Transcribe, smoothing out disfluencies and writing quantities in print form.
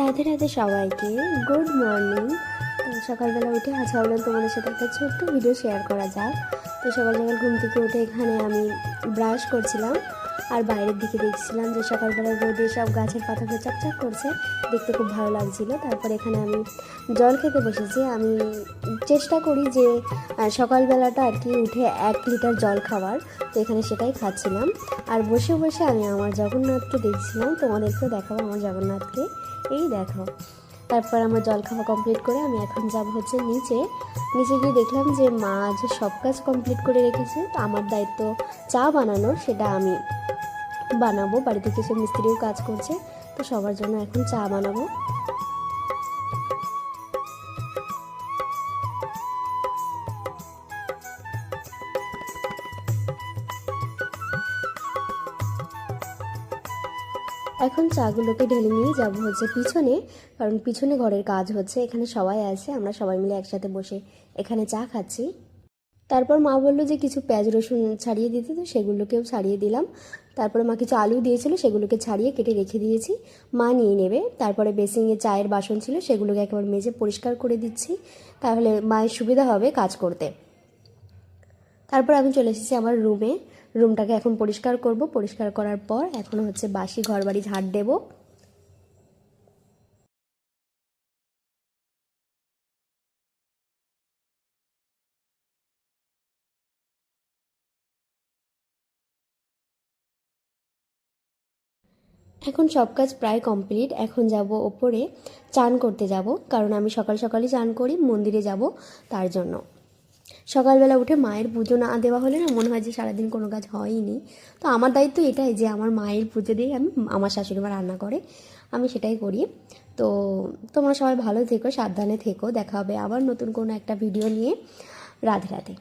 রাধে রাধে সবাইকে, good morning. তো সকালবেলা উঠে আজ ভাবলাম তোমাদের সাথে একটা ছোট্ট ভিডিও শেয়ার করা যাক। তো সকাল সকাল ঘুম থেকে উঠে এখানে আমি ব্রাশ করছিলাম আর বাইরের দিকে দেখছিলাম যে সকালবেলা রোদে সব গাছের পাতাগুলো চকচক করছে, দেখতে খুব ভালো লাগছিলো। তারপর এখানে আমি জল খেতে বসেছি। আমি চেষ্টা করি যে সকালবেলাটা আর কি উঠে 1 লিটার জল খাওয়ার। তো এখানে সেটাই খাচ্ছিলাম আর বসে বসে আমি আমার জগন্নাথকে দেখছিলাম। তোমাদেরকেও দেখাবো আমার জগন্নাথকে, এই দেখো। তারপর আমার জল খাওয়া কমপ্লিট করে আমি এখন যাব হচ্ছে নিচে গিয়ে দেখলাম যে মা যে সব কাজ কমপ্লিট করে রেখেছে। তো আমার দায়িত্ব চা বানানোর, সেটা আমি বানাবো। বাড়িতে কিছু মিস্ত্রিও কাজ করছে, তো সবার জন্য এখন চা বানাবো। এখন চাগুলোকে ঢেলে নিয়ে যাব হচ্ছে পিছনে, কারণ পিছনে ঘরের কাজ হচ্ছে। এখানে সবাই আছে, আমরা সবাই মিলে একসাথে বসে এখানে চা খাচ্ছি। তারপর মা বললো যে কিছু পেঁয়াজ রসুন ছাড়িয়ে দিতে, তো সেগুলোকেও ছাড়িয়ে দিলাম। তারপরে মা কিছু আলু দিয়েছিল, সেগুলোকে ছাড়িয়ে কেটে রেখে দিয়েছি, মা নিয়ে নেবে। তারপরে বেসিংয়ে চায়ের বাসন ছিল, সেগুলোকে একেবারে মেজে পরিষ্কার করে দিচ্ছি, তাহলে মায়ের সুবিধা হবে কাজ করতে। তারপর আমি চলে এসেছি আমার রুমটাকে এখন পরিষ্কার করব। পরিষ্কার করার পর এখন হচ্ছে বাসি ঘরবাড়ি ঝাড় দেব। এখন সব কাজ প্রায় কমপ্লিট। এখন যাব ওপরে, চান করতে যাব, কারণ আমি সকাল সকালই চান করি, মন্দিরে যাব তার জন্য। সকালবেলা উঠে মায়ের পুজো না দেওয়া হলে না মনে হয় যে সারাদিন কোনো কাজ হয়নি। তো আমার দায়িত্ব এটাই যে আমার মায়ের পুজো দিয়ে আমার শাশুড়ি মা রান্না করে, আমি সেটাই করি। তো তোমরা সবাই ভালো থেকো, সাবধানে থেকো। দেখা হবে আবার নতুন কোনো একটা ভিডিও নিয়ে। রাধে রাধে।